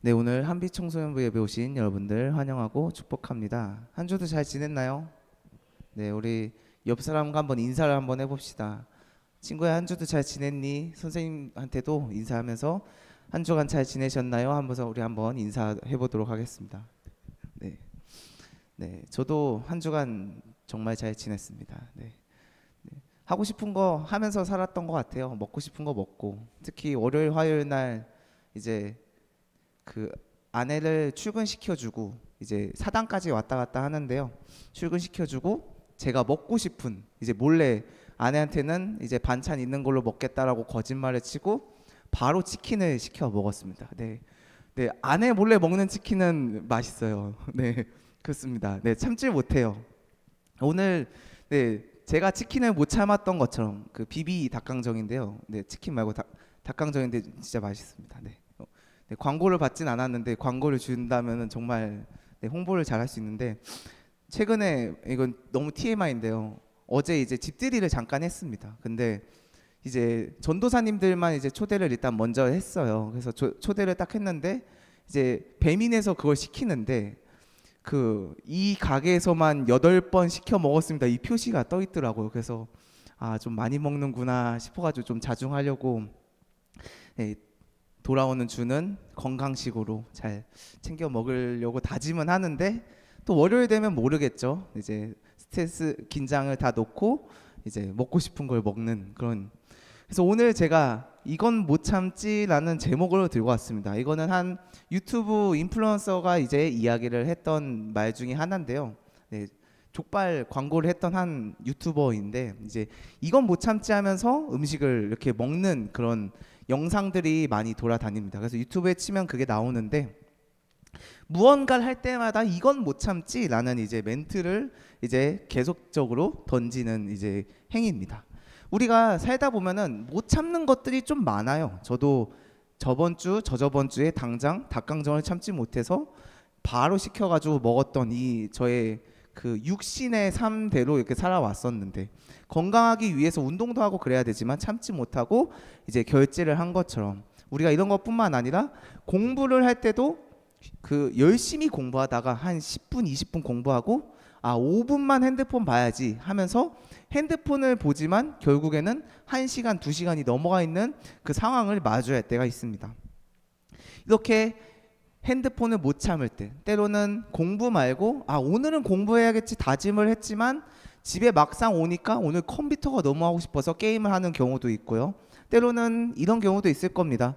네, 오늘 한빛 청소년부 예배 오신 여러분들 환영하고 축복합니다. 한 주도 잘 지냈나요? 네, 우리 옆 사람과 한번 인사를 한번 해봅시다. 친구야, 한 주도 잘 지냈니? 선생님한테도 인사하면서 한 주간 잘 지내셨나요? 하면서 우리 한번 인사해 보도록 하겠습니다. 네, 네, 저도 한 주간 정말 잘 지냈습니다. 네, 하고 싶은 거 하면서 살았던 것 같아요. 먹고 싶은 거 먹고, 특히 월요일, 화요일 날 이제 그 아내를 출근시켜주고 이제 사당까지 왔다 갔다 하는데요. 출근시켜주고 제가 먹고 싶은 이제 몰래 아내한테는 이제 반찬 있는 걸로 먹겠다라고 거짓말을 치고 바로 치킨을 시켜 먹었습니다. 네, 네, 아내 몰래 먹는 치킨은 맛있어요. 네, 그렇습니다. 네, 참질 못해요. 오늘 네 제가 치킨을 못 참았던 것처럼 그 비비 닭강정인데요. 네, 치킨 말고 닭강정인데 진짜 맛있습니다. 네. 네, 광고를 받진 않았는데 광고를 준다면은 정말 네, 홍보를 잘 할 수 있는데 최근에 이건 너무 TMI인데요. 어제 이제 집들이를 잠깐 했습니다. 근데 이제 전도사님들만 이제 초대를 일단 먼저 했어요. 그래서 초대를 딱 했는데 이제 배민에서 그걸 시키는데 그 이 가게에서만 8번 시켜 먹었습니다. 이 표시가 떠 있더라고요. 그래서 아, 좀 많이 먹는구나 싶어가지고 좀 자중하려고 네, 돌아오는 주는 건강식으로 잘 챙겨 먹으려고 다짐은 하는데 또 월요일 되면 모르겠죠. 이제 스트레스 긴장을 다 놓고 이제 먹고 싶은 걸 먹는 그런. 그래서 오늘 제가 이건 못 참지라는 제목으로 들고 왔습니다. 이거는 한 유튜브 인플루언서가 이제 이야기를 했던 말 중에 하나인데요. 네, 족발 광고를 했던 한 유튜버인데 이제 이건 못 참지 하면서 음식을 이렇게 먹는 그런 영상들이 많이 돌아다닙니다. 그래서 유튜브에 치면 그게 나오는데 무언가를 할 때마다 이건 못 참지라는 이제 멘트를 이제 계속적으로 던지는 이제 행위입니다. 우리가 살다 보면은 못 참는 것들이 좀 많아요. 저도 저번 주, 저저번 주에 당장 닭강정을 참지 못해서 바로 시켜가지고 먹었던 이 저의 그 육신의 삶대로 이렇게 살아왔었는데 건강하기 위해서 운동도 하고 그래야 되지만 참지 못하고 이제 결제를 한 것처럼 우리가 이런 것뿐만 아니라 공부를 할 때도 그 열심히 공부하다가 한 10분, 20분 공부하고 아 5분만 핸드폰 봐야지 하면서 핸드폰을 보지만 결국에는 1시간, 2시간이 넘어가 있는 그 상황을 마주할 때가 있습니다. 이렇게 핸드폰을 못 참을 때 때로는 공부 말고 아 오늘은 공부해야겠지 다짐을 했지만 집에 막상 오니까 오늘 컴퓨터가 너무 하고 싶어서 게임을 하는 경우도 있고요. 때로는 이런 경우도 있을 겁니다.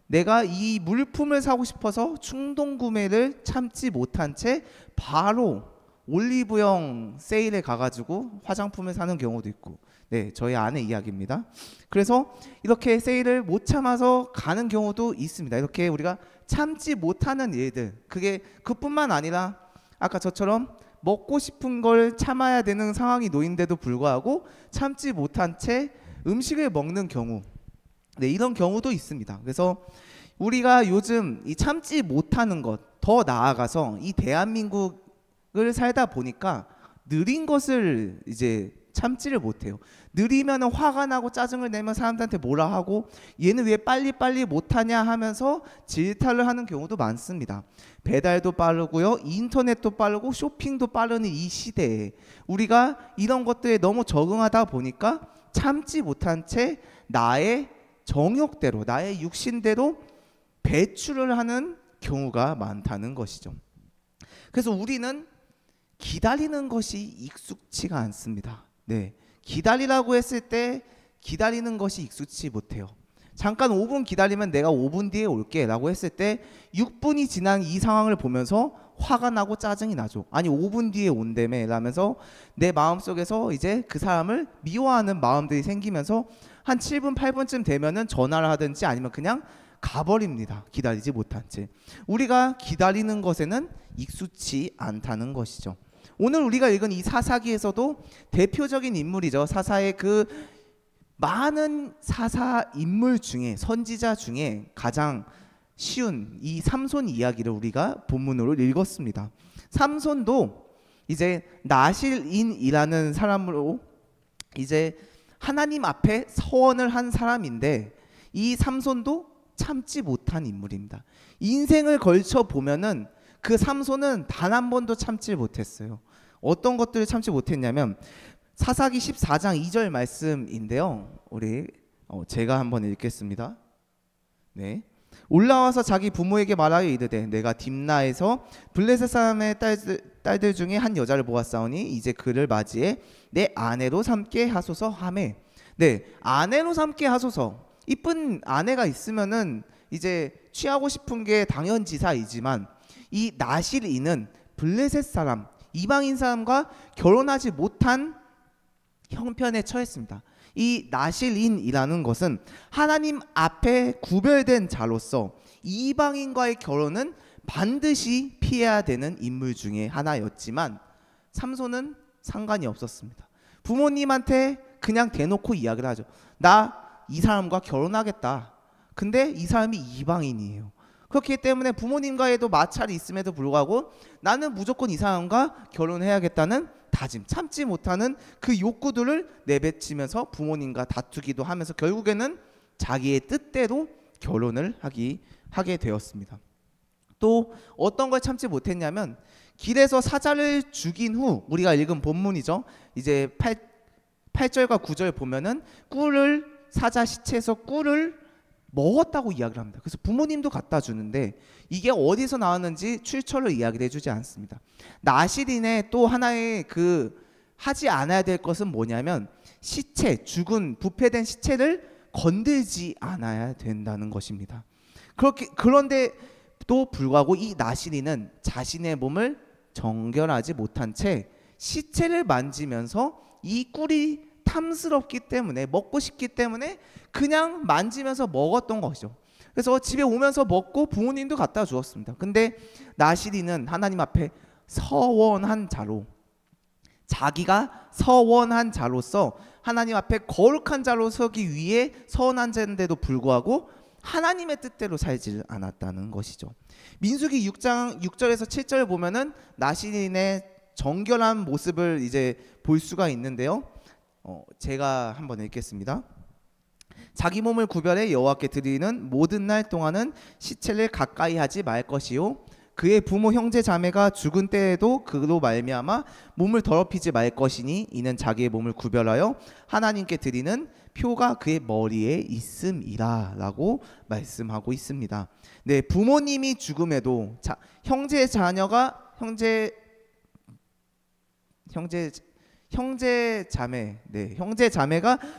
내가 이 물품을 사고 싶어서 충동 구매를 참지 못한 채 바로 올리브영 세일에 가가지고 화장품을 사는 경우도 있고 네, 저희 아내 이야기입니다. 그래서 이렇게 세일을 못 참아서 가는 경우도 있습니다. 이렇게 우리가 참지 못하는 일들 그게 그뿐만 아니라 아까 저처럼 먹고 싶은 걸 참아야 되는 상황이 놓인데도 불구하고 참지 못한 채 음식을 먹는 경우 네, 이런 경우도 있습니다. 그래서 우리가 요즘 이 참지 못하는 것 더 나아가서 이 대한민국을 살다 보니까 느린 것을 이제 참지를 못해요. 느리면 화가 나고 짜증을 내면 사람들한테 뭐라 하고 얘는 왜 빨리빨리 못하냐 하면서 질타를 하는 경우도 많습니다. 배달도 빠르고요, 인터넷도 빠르고 쇼핑도 빠르는 이 시대에 우리가 이런 것들에 너무 적응하다 보니까 참지 못한 채 나의 정욕대로 나의 육신대로 배출을 하는 경우가 많다는 것이죠. 그래서 우리는 기다리는 것이 익숙치가 않습니다. 네, 기다리라고 했을 때 기다리는 것이 익숙치 못해요. 잠깐 5분 기다리면 내가 5분 뒤에 올게 라고 했을 때 6분이 지난 이 상황을 보면서 화가 나고 짜증이 나죠. 아니 5분 뒤에 온다며 라면서 내 마음속에서 이제 그 사람을 미워하는 마음들이 생기면서 한 7분 8분쯤 되면은 전화를 하든지 아니면 그냥 가버립니다. 기다리지 못한 채. 우리가 기다리는 것에는 익숙치 않다는 것이죠. 오늘 우리가 읽은 이 사사기에서도 대표적인 인물이죠. 사사의 그 많은 사사 인물 중에 선지자 중에 가장 쉬운 이 삼손 이야기를 우리가 본문으로 읽었습니다. 삼손도 이제 나실인이라는 사람으로 이제 하나님 앞에 서원을 한 사람인데 이 삼손도 참지 못한 인물입니다. 인생을 걸쳐 보면은 그 삼손은 단 한 번도 참지 못했어요. 어떤 것들을 참지 못했냐면 사사기 14장 2절 말씀인데요. 우리 제가 한번 읽겠습니다. 네. 올라와서 자기 부모에게 말하여 이르되 내가 딥나에서 블레셋 사람의 딸들 중에 한 여자를 보았사오니 이제 그를 맞이해 내 아내로 삼게 하소서 하매. 네, 아내로 삼게 하소서. 이쁜 아내가 있으면은 이제 취하고 싶은 게 당연지사이지만 이 나실인은 블레셋 사람, 이방인 사람과 결혼하지 못한 형편에 처했습니다. 이 나실인이라는 것은 하나님 앞에 구별된 자로서 이방인과의 결혼은 반드시 피해야 되는 인물 중에 하나였지만 삼손은 상관이 없었습니다. 부모님한테 그냥 대놓고 이야기를 하죠. 나 이 사람과 결혼하겠다. 근데 이 사람이 이방인이에요. 그렇기 때문에 부모님과에도 마찰이 있음에도 불구하고 나는 무조건 이 사람과 결혼해야겠다는 다짐, 참지 못하는 그 욕구들을 내뱉으면서 부모님과 다투기도 하면서 결국에는 자기의 뜻대로 결혼을 하게 되었습니다. 또 어떤 걸 참지 못했냐면 길에서 사자를 죽인 후, 우리가 읽은 본문이죠. 이제 8절과 9절 보면은 사자 시체에서 꿀을 먹었다고 이야기를 합니다. 그래서 부모님도 갖다 주는데 이게 어디서 나왔는지 출처를 이야기를 해주지 않습니다. 나실인의 또 하나의 하지 않아야 될 것은 뭐냐면 시체, 죽은 부패된 시체를 건들지 않아야 된다는 것입니다. 그런데도 불구하고 이 나실인은 자신의 몸을 정결하지 못한 채 시체를 만지면서 이 꿀이 탐스럽기 때문에, 먹고 싶기 때문에 그냥 만지면서 먹었던 것이죠. 그래서 집에 오면서 먹고 부모님도 갖다 주었습니다. 근데 나실인은 하나님 앞에 서원한 자로, 자기가 서원한 자로서 하나님 앞에 거룩한 자로 서기 위해 서원한 자인데도 불구하고 하나님의 뜻대로 살지 않았다는 것이죠. 민수기 6장 6절에서 7절 보면은 나실인의 정결한 모습을 이제 볼 수가 있는데요. 제가 한번 읽겠습니다. 자기 몸을 구별해 여호와께 드리는 모든 날 동안은 시체를 가까이 하지 말 것이요 그의 부모 형제 자매가 죽은 때에도 그로 말미암아 몸을 더럽히지 말 것이니 이는 자기의 몸을 구별하여 하나님께 드리는 표가 그의 머리에 있음이라 라고 말씀하고 있습니다. 네, 부모님이 죽음에도 형제 자매가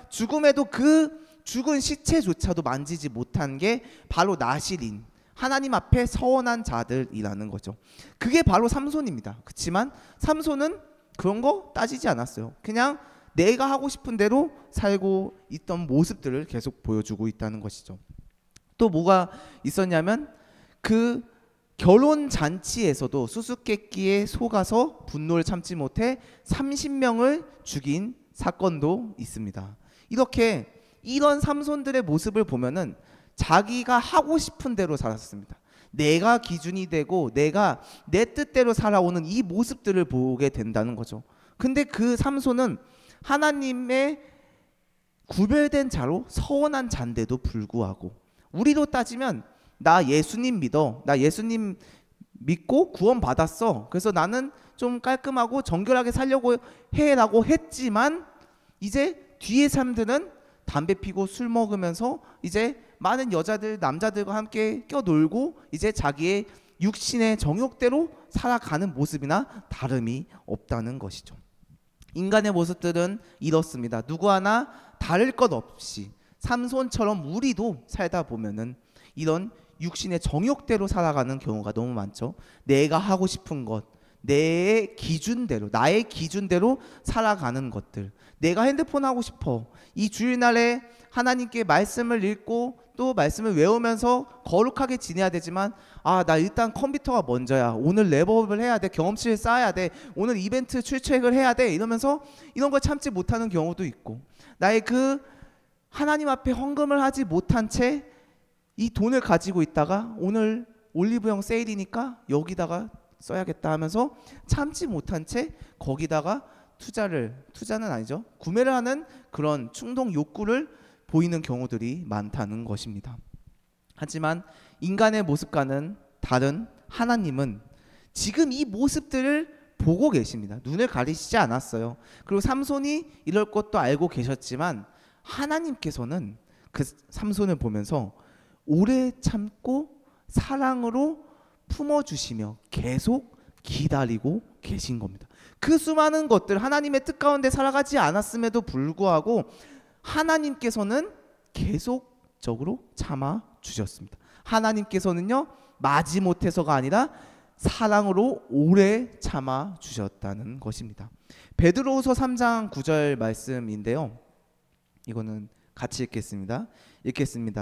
죽음에도 그 죽은 시체조차도 만지지 못한 게 바로 나실인, 하나님 앞에 서원한 자들이라는 거죠. 그게 바로 삼손입니다. 그렇지만 삼손은 그런 거 따지지 않았어요. 그냥 내가 하고 싶은 대로 살고 있던 모습들을 계속 보여주고 있다는 것이죠. 또 뭐가 있었냐면 그 결혼 잔치에서도 수수께끼에 속아서 분노를 참지 못해 30명을 죽인 사건도 있습니다. 이런 삼손들의 모습을 보면은 자기가 하고 싶은 대로 살았습니다. 내가 기준이 되고 내가 내 뜻대로 살아오는 이 모습들을 보게 된다는 거죠. 근데 그 삼손은 하나님의 구별된 자로 서원한 자인데도 불구하고, 우리로 따지면 나 예수님 믿어, 나 예수님 믿고 구원 받았어, 그래서 나는 좀 깔끔하고 정결하게 살려고 해라고 했지만 이제 뒤에 사람들은 담배 피고 술 먹으면서 이제 많은 여자들, 남자들과 함께 껴놀고 이제 자기의 육신의 정욕대로 살아가는 모습이나 다름이 없다는 것이죠. 인간의 모습들은 이렇습니다. 누구 하나 다를 것 없이 삼손처럼 우리도 살다 보면은 이런 육신의 정욕대로 살아가는 경우가 너무 많죠. 내가 하고 싶은 것, 나의 기준대로 살아가는 것들. 내가 핸드폰 하고 싶어. 이 주일날에 하나님께 말씀을 읽고 또 말씀을 외우면서 거룩하게 지내야 되지만 나 일단 컴퓨터가 먼저야. 오늘 랩업을 해야 돼. 경험치를 쌓아야 돼. 오늘 이벤트 출첵을 해야 돼. 이러면서 이런 걸 참지 못하는 경우도 있고, 나의 하나님 앞에 헌금을 하지 못한 채 이 돈을 가지고 있다가 오늘 올리브영 세일이니까 여기다가 써야겠다 하면서 참지 못한 채 거기다가 투자는 아니죠, 구매를 하는 그런 충동 욕구를 보이는 경우들이 많다는 것입니다. 하지만 인간의 모습과는 다른 하나님은 지금 이 모습들을 보고 계십니다. 눈을 가리시지 않았어요. 그리고 삼손이 이럴 것도 알고 계셨지만 하나님께서는 그 삼손을 보면서 오래 참고 사랑으로 품어주시며 계속 기다리고 계신 겁니다. 그 수많은 것들, 하나님의 뜻 가운데 살아가지 않았음에도 불구하고 하나님께서는 계속적으로 참아주셨습니다. 하나님께서는요, 마지못해서가 아니라 사랑으로 오래 참아주셨다는 것입니다. 베드로후서 3장 9절 말씀인데요, 이거는 같이 읽겠습니다.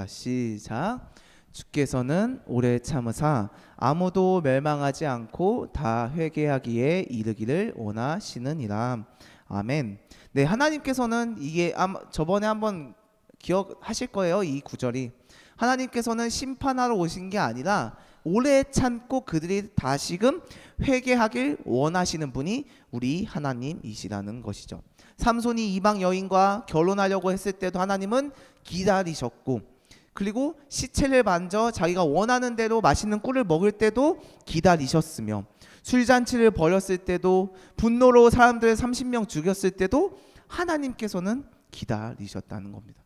시작. 주께서는 오래 참으사 아무도 멸망하지 않고 다 회개하기에 이르기를 원하시느니라. 아멘. 네, 하나님께서는 이게 저번에 한번 기억하실 거예요. 이 구절이 하나님께서는 심판하러 오신 게 아니라 오래 참고 그들이 다시금 회개하길 원하시는 분이 우리 하나님이시라는 것이죠. 삼손이 이방 여인과 결혼하려고 했을 때도 하나님은 기다리셨고, 그리고 시체를 만져 자기가 원하는 대로 맛있는 꿀을 먹을 때도 기다리셨으며, 술잔치를 벌였을 때도, 분노로 사람들 30명 죽였을 때도 하나님께서는 기다리셨다는 겁니다.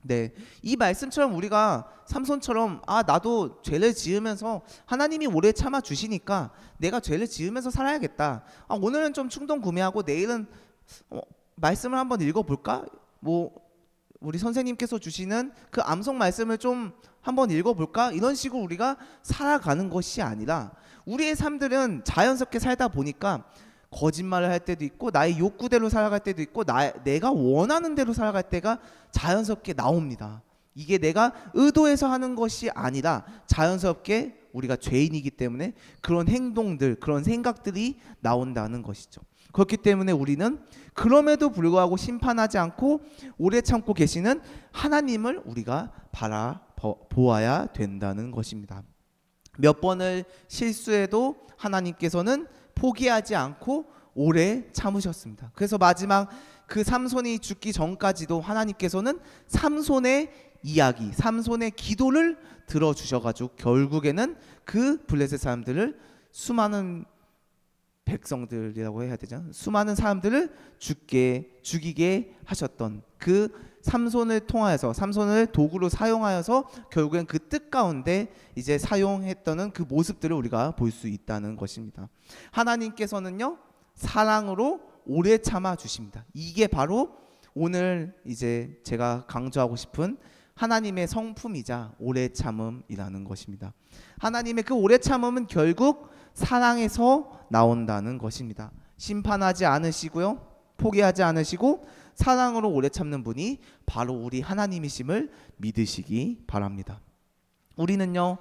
네, 이 말씀처럼 우리가 삼손처럼 나도 죄를 지으면서 하나님이 오래 참아 주시니까 내가 죄를 지으면서 살아야겠다. 오늘은 좀 충동 구매하고 내일은 말씀을 한번 읽어볼까? 우리 선생님께서 주시는 그 암송 말씀을 좀 한번 읽어볼까? 이런 식으로 우리가 살아가는 것이 아니라 우리의 삶들은 자연스럽게 살다 보니까 거짓말을 할 때도 있고 나의 욕구대로 살아갈 때도 있고 내가 원하는 대로 살아갈 때가 자연스럽게 나옵니다. 이게 내가 의도해서 하는 것이 아니라 자연스럽게 우리가 죄인이기 때문에 그런 행동들, 그런 생각들이 나온다는 것이죠. 그렇기 때문에 우리는 그럼에도 불구하고 심판하지 않고 오래 참고 계시는 하나님을 우리가 바라보아야 된다는 것입니다. 몇 번을 실수해도 하나님께서는 포기하지 않고 오래 참으셨습니다. 그래서 마지막 그 삼손이 죽기 전까지도 하나님께서는 삼손의 이야기, 삼손의 기도를 들어주셔가지고 결국에는 그 블레셋 사람들을, 수많은 백성들이라고 해야 되죠, 수많은 사람들을 죽이게 하셨던 그 삼손을 통하여서, 삼손을 도구로 사용하여서 결국엔 그 뜻 가운데 이제 사용했던 그 모습들을 우리가 볼 수 있다는 것입니다. 하나님께서는요, 사랑으로 오래 참아 주십니다. 이게 바로 오늘 이제 제가 강조하고 싶은 하나님의 성품이자 오래 참음이라는 것입니다. 하나님의 그 오래 참음은 결국 사랑에서 나온다는 것입니다. 심판하지 않으시고요, 포기하지 않으시고 사랑으로 오래 참는 분이 바로 우리 하나님이심을 믿으시기 바랍니다. 우리는요,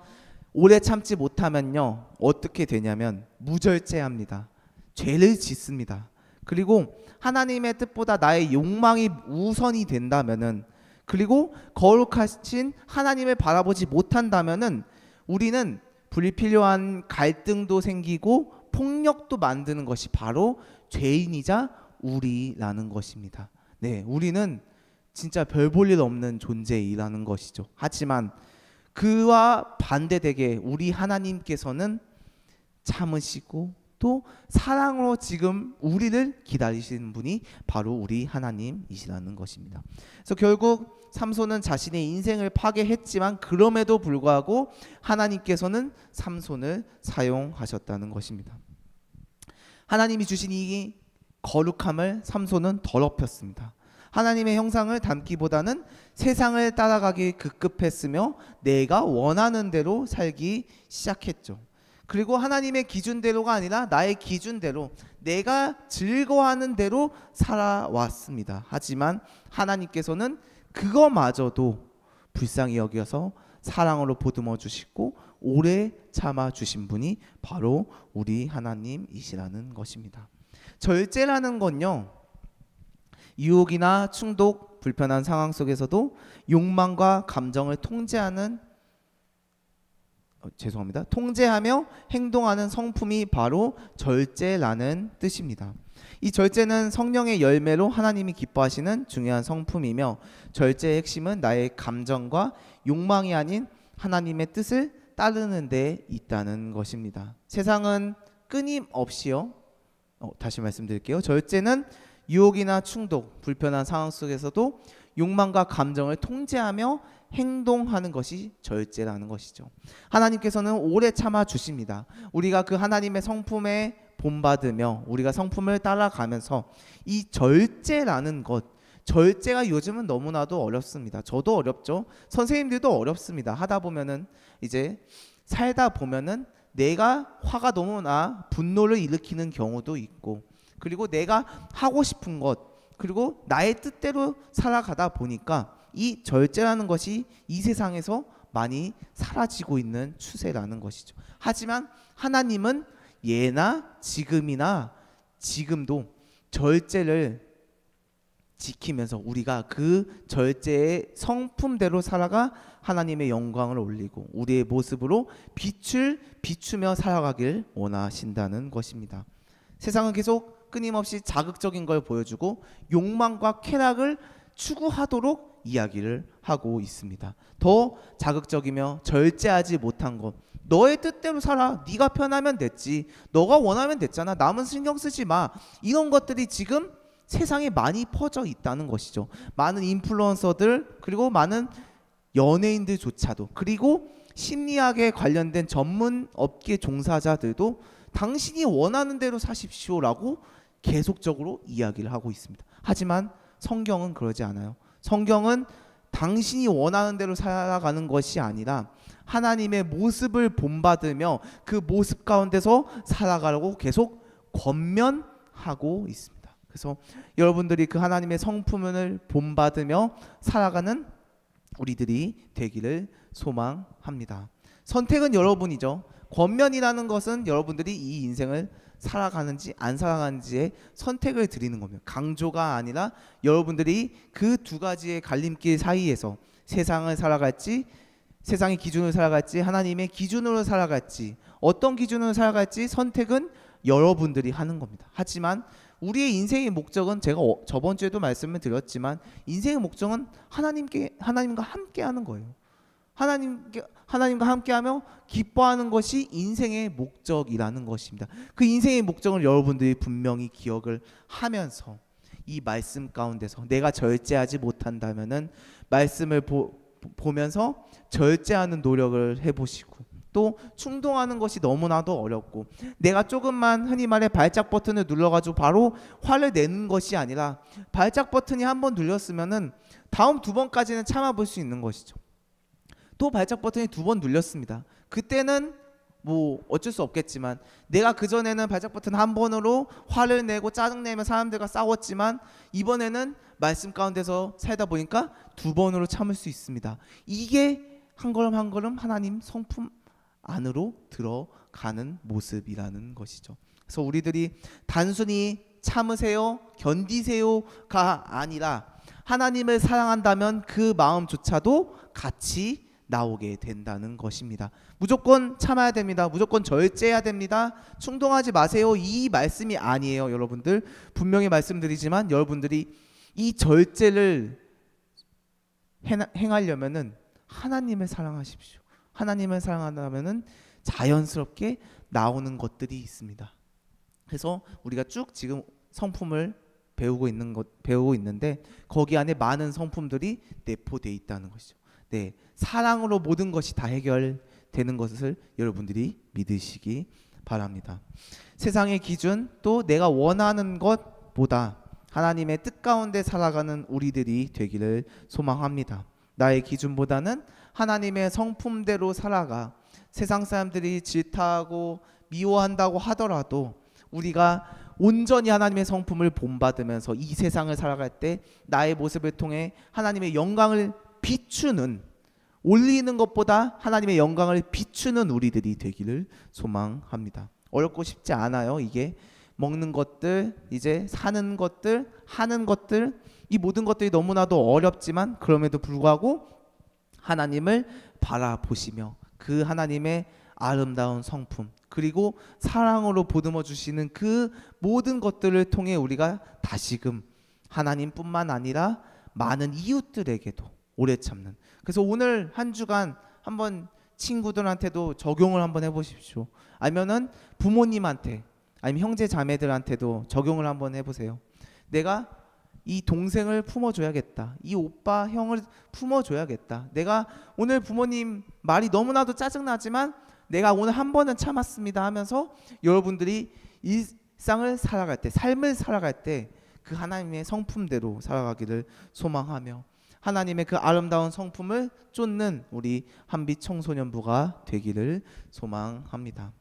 오래 참지 못하면요 어떻게 되냐면 무절제합니다. 죄를 짓습니다. 그리고 하나님의 뜻보다 나의 욕망이 우선이 된다면은, 그리고 거룩하신 하나님을 바라보지 못한다면은 우리는 불필요한 갈등도 생기고 폭력도 만드는 것이 바로 죄인이자 우리라는 것입니다. 네, 우리는 진짜 별 볼 일 없는 존재이라는 것이죠. 하지만 그와 반대되게 우리 하나님께서는 참으시고 또 사랑으로 지금 우리를 기다리시는 분이 바로 우리 하나님이시라는 것입니다. 그래서 결국 삼손은 자신의 인생을 파괴했지만 그럼에도 불구하고 하나님께서는 삼손을 사용하셨다는 것입니다. 하나님이 주신 이 거룩함을 삼손은 더럽혔습니다. 하나님의 형상을 담기보다는 세상을 따라가기 급급했으며 내가 원하는 대로 살기 시작했죠. 그리고 하나님의 기준대로가 아니라 나의 기준대로, 내가 즐거워하는 대로 살아왔습니다. 하지만 하나님께서는 그거마저도 불쌍히 여겨서 사랑으로 보듬어 주시고 오래 참아 주신 분이 바로 우리 하나님이시라는 것입니다. 절제라는 건요, 유혹이나 충독, 불편한 상황 속에서도 욕망과 감정을 통제하며 행동하는 성품이 바로 절제라는 뜻입니다. 이 절제는 성령의 열매로 하나님이 기뻐하시는 중요한 성품이며, 절제의 핵심은 나의 감정과 욕망이 아닌 하나님의 뜻을 따르는 데 있다는 것입니다. 세상은 끊임없이요. 다시 말씀드릴게요. 절제는 유혹이나 충동, 불편한 상황 속에서도 욕망과 감정을 통제하며 행동하는 것이 절제라는 것이죠. 하나님께서는 오래 참아 주십니다. 우리가 그 하나님의 성품에 본받으며 우리가 성품을 따라가면서 이 절제라는 것, 절제가 요즘은 너무나도 어렵습니다. 저도 어렵죠. 선생님들도 어렵습니다. 하다 보면은 이제 살다 보면은 내가 화가 너무 나 분노를 일으키는 경우도 있고, 그리고 내가 하고 싶은 것, 그리고 나의 뜻대로 살아가다 보니까 이 절제라는 것이 이 세상에서 많이 사라지고 있는 추세라는 것이죠. 하지만 하나님은 예나 지금이나 지금도 절제를 지키면서 우리가 그 절제의 성품대로 살아가 하나님의 영광을 올리고 우리의 모습으로 빛을 비추며 살아가길 원하신다는 것입니다. 세상은 계속 끊임없이 자극적인 걸 보여주고 욕망과 쾌락을 추구하도록 이야기를 하고 있습니다. 더 자극적이며 절제하지 못한 것, 너의 뜻대로 살아, 네가 편하면 됐지, 너가 원하면 됐잖아, 남은 신경 쓰지 마, 이런 것들이 지금 세상에 많이 퍼져 있다는 것이죠. 많은 인플루언서들, 그리고 많은 연예인들조차도, 그리고 심리학에 관련된 전문 업계 종사자들도 당신이 원하는 대로 사십시오라고 계속적으로 이야기를 하고 있습니다. 하지만 성경은 그러지 않아요. 성경은 당신이 원하는 대로 살아가는 것이 아니라 하나님의 모습을 본받으며 그 모습 가운데서 살아가려고 계속 권면하고 있습니다. 그래서 여러분들이 그 하나님의 성품을 본받으며 살아가는 우리들이 되기를 소망합니다. 선택은 여러분이죠. 권면이라는 것은 여러분들이 이 인생을 살아가는지 안 살아가는지의 선택을 드리는 겁니다. 강조가 아니라 여러분들이 그 두 가지의 갈림길 사이에서 세상을 살아갈지, 세상의 기준으로 살아갈지, 하나님의 기준으로 살아갈지, 어떤 기준으로 살아갈지 선택은 여러분들이 하는 겁니다. 하지만 우리의 인생의 목적은, 제가 저번 주에도 말씀을 드렸지만, 인생의 목적은 하나님과 함께하는 거예요. 하나님과 함께하며 기뻐하는 것이 인생의 목적이라는 것입니다. 그 인생의 목적을 여러분들이 분명히 기억을 하면서 이 말씀 가운데서 내가 절제하지 못한다면은 말씀을 보면서 절제하는 노력을 해보시고, 또 충동하는 것이 너무나도 어렵고 내가 조금만 흔히 말해 발작 버튼을 눌러가지고 바로 화를 내는 것이 아니라 발작 버튼이 한번 눌렸으면은 다음 두 번까지는 참아볼 수 있는 것이죠. 또 발작 버튼이 두 번 눌렸습니다. 그때는 뭐 어쩔 수 없겠지만, 내가 그전에는 발작 버튼 한 번으로 화를 내고 짜증내며 사람들과 싸웠지만 이번에는 말씀 가운데서 살다 보니까 두 번으로 참을 수 있습니다. 이게 한 걸음 한 걸음 하나님 성품 안으로 들어가는 모습이라는 것이죠. 그래서 우리들이 단순히 참으세요, 견디세요가 아니라 하나님을 사랑한다면 그 마음조차도 같이 나오게 된다는 것입니다. 무조건 참아야 됩니다. 무조건 절제해야 됩니다. 충동하지 마세요. 이 말씀이 아니에요. 여러분들 분명히 말씀드리지만, 여러분들이 이 절제를 행하려면은 하나님을 사랑하십시오. 하나님을 사랑한다면은 자연스럽게 나오는 것들이 있습니다. 그래서 우리가 쭉 지금 성품을 배우고 있는데 거기 안에 많은 성품들이 내포되어 있다는 것이죠. 네, 사랑으로 모든 것이 다 해결되는 것을 여러분들이 믿으시기 바랍니다. 세상의 기준, 또 내가 원하는 것보다 하나님의 뜻 가운데 살아가는 우리들이 되기를 소망합니다. 나의 기준보다는 하나님의 성품대로 살아가 세상 사람들이 질타하고 미워한다고 하더라도 우리가 온전히 하나님의 성품을 본받으면서 이 세상을 살아갈 때 나의 모습을 통해 하나님의 영광을 비추는, 올리는 것보다 하나님의 영광을 비추는 우리들이 되기를 소망합니다. 어렵고 쉽지 않아요. 이게 먹는 것들, 이제 사는 것들, 하는 것들, 이 모든 것들이 너무나도 어렵지만 그럼에도 불구하고 하나님을 바라보시며 그 하나님의 아름다운 성품, 그리고 사랑으로 보듬어 주시는 그 모든 것들을 통해 우리가 다시금 하나님뿐만 아니라 많은 이웃들에게도 오래 참는, 그래서 오늘 한 주간 한번 친구들한테도 적용을 한번 해보십시오. 아니면은 부모님한테, 아니면 형제 자매들한테도 적용을 한번 해보세요. 내가 이 동생을 품어줘야겠다, 이 오빠 형을 품어줘야겠다, 내가 오늘 부모님 말이 너무나도 짜증나지만 내가 오늘 한 번은 참았습니다 하면서 여러분들이 일상을 살아갈 때, 삶을 살아갈 때 그 하나님의 성품대로 살아가기를 소망하며 하나님의 그 아름다운 성품을 쫓는 우리 한빛 청소년부가 되기를 소망합니다.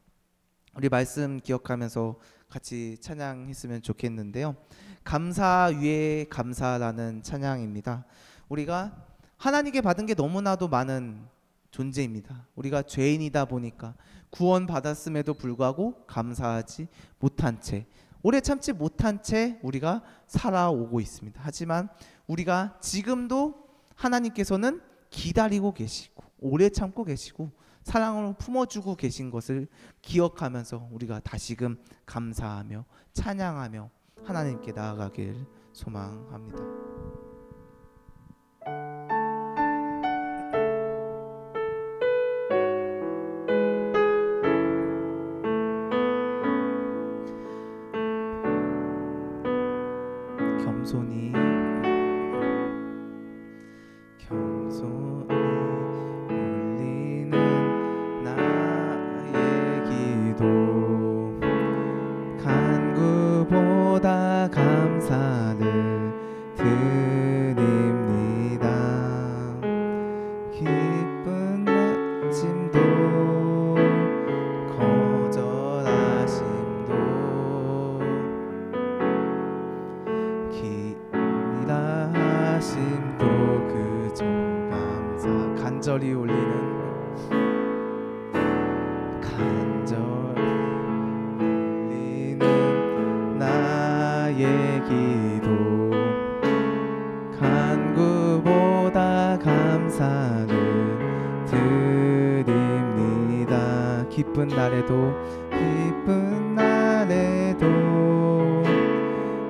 우리 말씀 기억하면서 같이 찬양했으면 좋겠는데요. 감사 위에 감사라는 찬양입니다. 우리가 하나님께 받은 게 너무나도 많은 존재입니다. 우리가 죄인이다 보니까 구원받았음에도 불구하고 감사하지 못한 채, 오래 참지 못한 채 우리가 살아오고 있습니다. 하지만 우리가 지금도 하나님께서는 기다리고 계시고 오래 참고 계시고 사랑으로 품어주고 계신 것을 기억하면서 우리가 다시금 감사하며 찬양하며 하나님께 나아가길 소망합니다. 겸손히 울리는 나의 기도, 간구보다 감사를 드립니다. 기쁜 아침도 거절하심도 하심도 그저 감사. 간절히 울리는 나의 기도, 간구보다 감사를 드립니다. 기쁜 날에도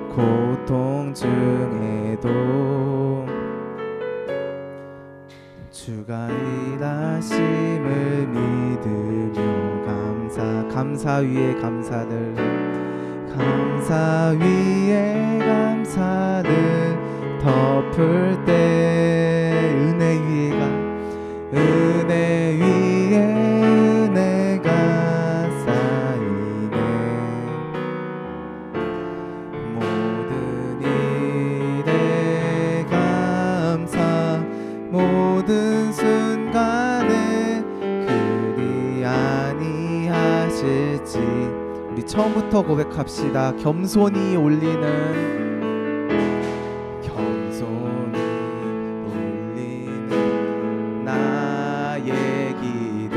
고통 중에도 주가 일하심을 믿으며 감사 위에 감사를 덮을 때 은혜 위에 은혜가 쌓이네. 모든 일에 감사, 모든 순간에 그리 아니하실지. 우리 처음부터 고백합시다. 겸손히 올리는 나의 기도,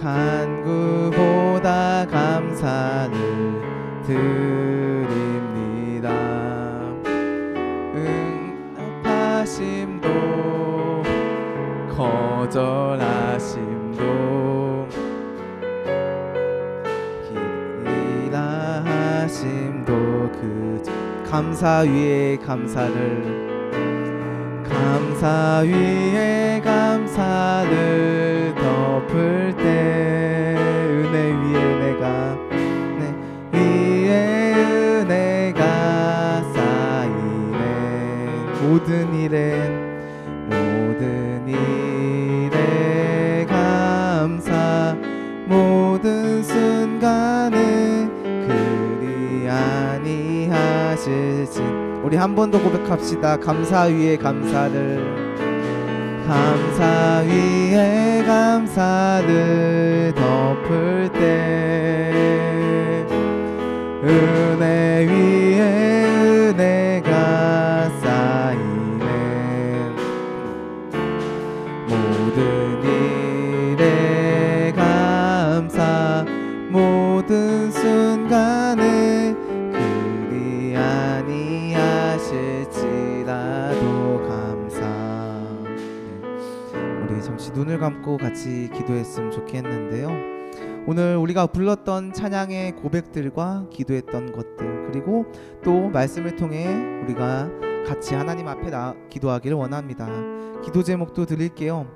간구보다 감사를 드립니다. 응답하심도 거절하심도 기라하심도 그 감사 위에 감사를 덮을 때 은혜 위에 은혜가 쌓이네. 모든 일에 감사, 모든 순간에 그리 아니하실지. 우리 한 번 더 고백합시다. 감사 위에 감사를 덮을 때 은혜 위에 은혜가 쌓이네. 모든 일에 감사, 모든 순간에 그리 아니하실지라도 감사. 우리 잠시 눈을 감고 같이 기도했으면 좋겠는데요. 오늘 우리가 불렀던 찬양의 고백들과 기도했던 것들, 그리고 또 말씀을 통해 우리가 같이 하나님 앞에 기도하기를 원합니다. 기도 제목도 드릴게요.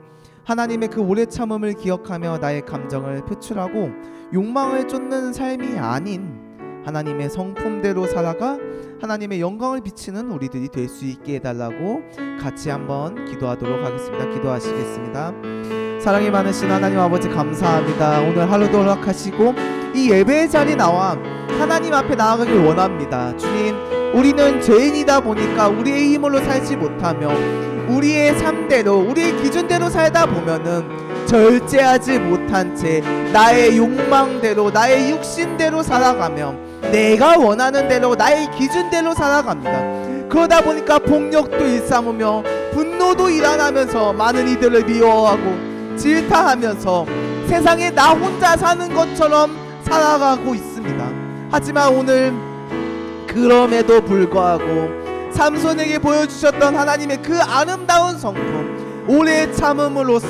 하나님의 그 오래 참음을 기억하며 나의 감정을 표출하고 욕망을 쫓는 삶이 아닌 하나님의 성품대로 살아가 하나님의 영광을 비치는 우리들이 될 수 있게 해달라고 같이 한번 기도하도록 하겠습니다. 기도하시겠습니다. 사랑이 많으신 하나님 아버지, 감사합니다. 오늘 하루도 허락하시고 이 예배의 자리에 나와 하나님 앞에 나아가길 원합니다. 주님, 우리는 죄인이다 보니까 우리의 힘으로 살지 못하며 우리의 삶대로, 우리의 기준대로 살다 보면은 절제하지 못한 채 나의 욕망대로, 나의 육신대로 살아가며 내가 원하는 대로, 나의 기준대로 살아갑니다. 그러다 보니까 폭력도 일삼으며 분노도 일어나면서 많은 이들을 미워하고 질타하면서 세상에 나 혼자 사는 것처럼 살아가고 있습니다. 하지만 오늘 그럼에도 불구하고 삼손에게 보여주셨던 하나님의 그 아름다운 성품, 오래 참음으로써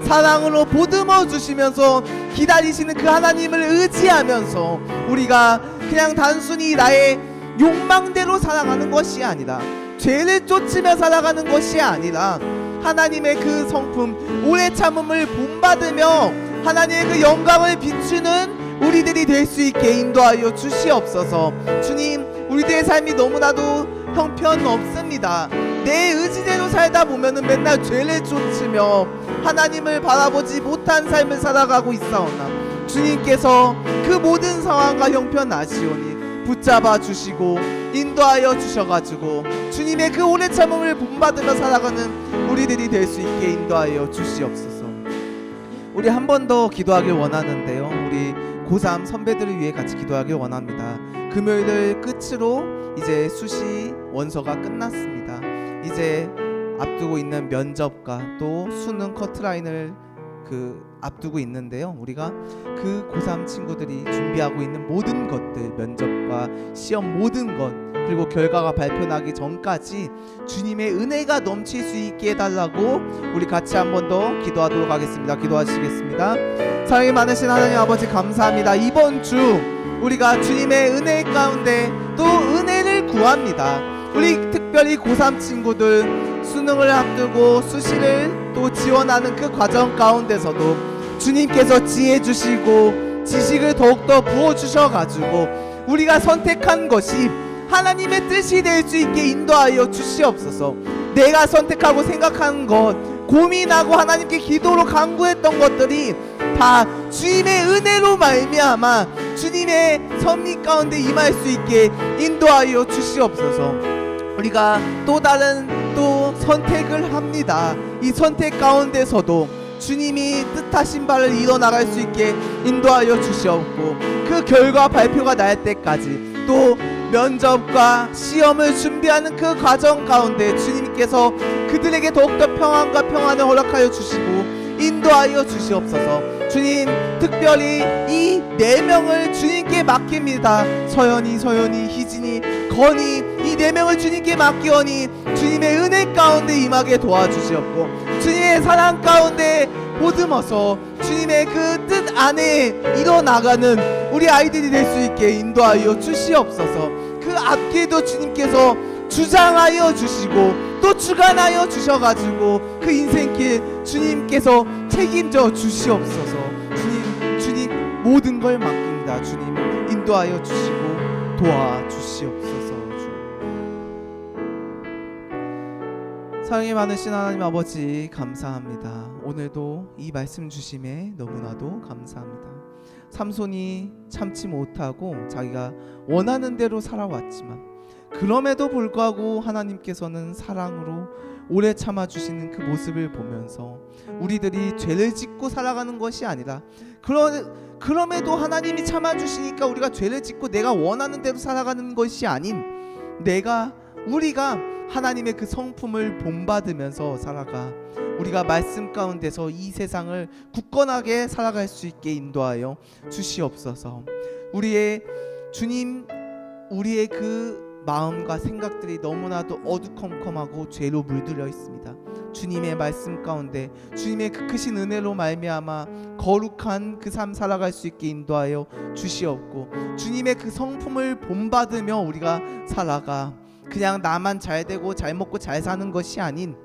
사랑으로 보듬어 주시면서 기다리시는 그 하나님을 의지하면서 우리가 그냥 단순히 나의 욕망대로 살아가는 것이 아니라, 죄를 쫓으며 살아가는 것이 아니라 하나님의 그 성품, 오래 참음을 본받으며 하나님의 그 영광을 비추는 우리들이 될 수 있게 인도하여 주시옵소서. 주님, 우리들의 삶이 너무나도 형편없습니다. 내 의지대로 살다 보면은 맨날 죄를 쫓으며 하나님을 바라보지 못한 삶을 살아가고 있사오나 주님께서 그 모든 상황과 형편 아시오니 붙잡아 주시고 인도하여 주셔가지고 주님의 그 오래 참음을 본받으며 살아가는 우리들이 될 수 있게 인도하여 주시옵소서. 우리 한 번 더 기도하길 원하는데요, 우리 고3 선배들을 위해 같이 기도하길 원합니다. 금요일을 끝으로 이제 수시 원서가 끝났습니다. 이제 앞두고 있는 면접과 또 수능 커트라인을 앞두고 있는데요, 우리가 그 고3 친구들이 준비하고 있는 모든 것들, 면접과 시험 모든 것, 그리고 결과가 발표나기 전까지 주님의 은혜가 넘칠 수 있게 해달라고 우리 같이 한 번 더 기도하도록 하겠습니다. 기도하시겠습니다. 사랑이 많으신 하나님 아버지, 감사합니다. 이번 주 우리가 주님의 은혜 가운데 또 은혜를 구합니다. 우리 특별히 고3 친구들 수능을 앞두고 수시를 또 지원하는 그 과정 가운데서도 주님께서 지혜 주시고 지식을 더욱더 부어주셔가지고 우리가 선택한 것이 하나님의 뜻이 될 수 있게 인도하여 주시옵소서. 내가 선택하고 생각한 것, 고민하고 하나님께 기도로 간구했던 것들이 다 주님의 은혜로 말미암아 주님의 섭리 가운데 임할 수 있게 인도하여 주시옵소서. 우리가 또 다른 선택을 합니다. 이 선택 가운데서도 주님이 뜻하신 바를 이뤄나갈 수 있게 인도하여 주시옵고, 그 결과 발표가 날 때까지 또 면접과 시험을 준비하는 그 과정 가운데 주님께서 그들에게 더욱더 평안과 평안을 허락하여 주시고 인도하여 주시옵소서. 주님, 특별히 이 4명을 주님께 맡깁니다. 서연이, 희진이, 건이, 이 4명을 주님께 맡기오니 주님의 은혜 가운데 임하게 도와주시옵고 주님의 사랑 가운데 보듬어서 주님의 그 뜻 안에 일어나가는 우리 아이들이 될 수 있게 인도하여 주시옵소서. 그 앞길도 주님께서 주장하여 주시고 또 주관하여 주셔가지고 그 인생길 주님께서 책임져 주시옵소서. 주님 모든 걸 맡깁니다. 주님 인도하여 주시고 도와주시옵소서. 사랑이 많으신 하나님 아버지, 감사합니다. 오늘도 이 말씀 주심에 너무나도 감사합니다. 삼손이 참지 못하고 자기가 원하는 대로 살아왔지만 그럼에도 불구하고 하나님께서는 사랑으로 오래 참아주시는 그 모습을 보면서 우리들이 죄를 짓고 살아가는 것이 아니라 그럼에도 하나님이 참아주시니까 우리가 죄를 짓고 내가 원하는 대로 살아가는 것이 아닌 우리가 하나님의 그 성품을 본받으면서 살아가 우리가 말씀 가운데서 이 세상을 굳건하게 살아갈 수 있게 인도하여 주시옵소서. 주님, 우리의 그 마음과 생각들이 너무나도 어두컴컴하고 죄로 물들어 있습니다. 주님의 말씀 가운데 주님의 그 크신 은혜로 말미암아 거룩한 그 삶 살아갈 수 있게 인도하여 주시옵고 주님의 그 성품을 본받으며 우리가 살아가 그냥 나만 잘 되고 잘 먹고 잘 사는 것이 아닌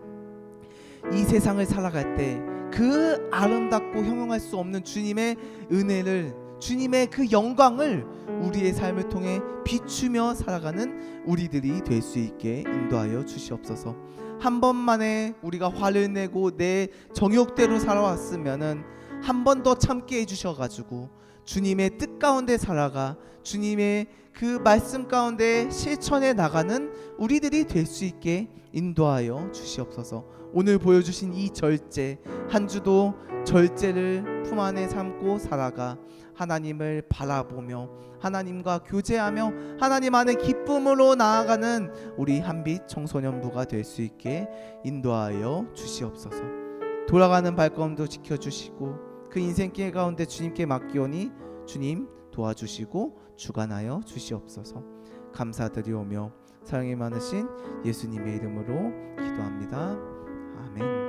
이 세상을 살아갈 때 그 아름답고 형용할 수 없는 주님의 은혜를, 주님의 그 영광을 우리의 삶을 통해 비추며 살아가는 우리들이 될 수 있게 인도하여 주시옵소서. 한 번만에 우리가 화를 내고 내 정욕대로 살아왔으면은 한 번 더 참게 해주셔가지고 주님의 뜻 가운데 살아가 주님의 그 말씀 가운데 실천해 나가는 우리들이 될 수 있게 인도하여 주시옵소서. 오늘 보여주신 이 절제, 한 주도 절제를 품 안에 삼고 살아가 하나님을 바라보며 하나님과 교제하며 하나님 안에 기쁨으로 나아가는 우리 한빛 청소년부가 될 수 있게 인도하여 주시옵소서. 돌아가는 발걸음도 지켜주시고 그 인생길 가운데 주님께 맡기오니 주님 도와주시고 주관하여 주시옵소서. 감사드리오며 사랑이 많으신 예수님의 이름으로 기도합니다. 아멘.